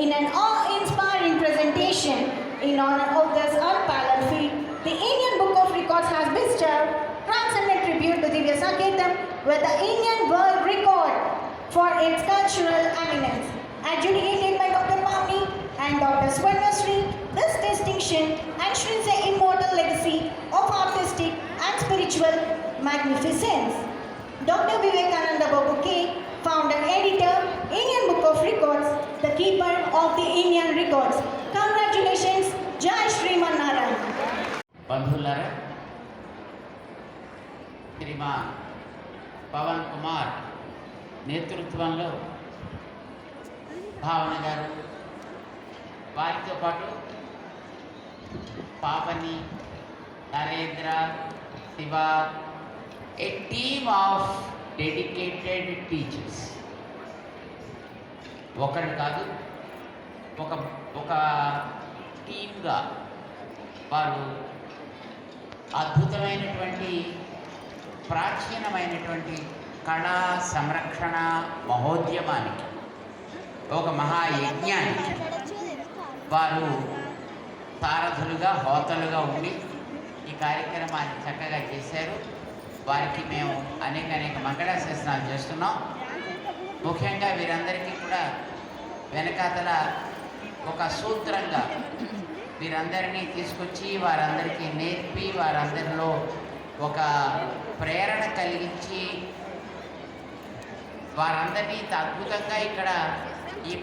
In an awe-inspiring presentation in honor of this unparalleled feat, the Indian Book of Records has bestowed transcendent tribute to Divya Sangeetam with the Indian World Record for its cultural eminence. Adjudicated by Dr. Mami and Dr. Swarnasri, this distinction enshrines the immortal legacy of artistic and spiritual magnificence. Dr. Vivekananda Babu K, founder editor, Indian Book of Records, the keeper of the Indian records. Congratulations, Jai Shriman Narayan. బంధువులారా, Sreema Pawan Kumar నేతృత్వంలో భావన గారు, వారితో పాటు పాపని, నరేంద్ర, శివ, ఏ team of dedicated teachers, ఒకరు కాదు ఒక టీమ్గా వారు అద్భుతమైనటువంటి ప్రాచీనమైనటువంటి కళా సంరక్షణ మహోద్యమానికి, ఒక మహాయజ్ఞానికి వారు సారథులుగా, హోతలుగా ఉండి ఈ కార్యక్రమాన్ని చక్కగా చేశారు. వారికి మేము అనేక మంగళాశాసనాలు చేస్తున్నాం. ముఖ్యంగా వీరందరికీ కూడా వెనకాతల ఒక సూత్రంగా వీరందరినీ తీసుకొచ్చి వారందరికీ నేర్పి వారందరిలో ఒక ప్రేరణ కలిగించి వారందరినీ అద్భుతంగా ఇక్కడ ఈ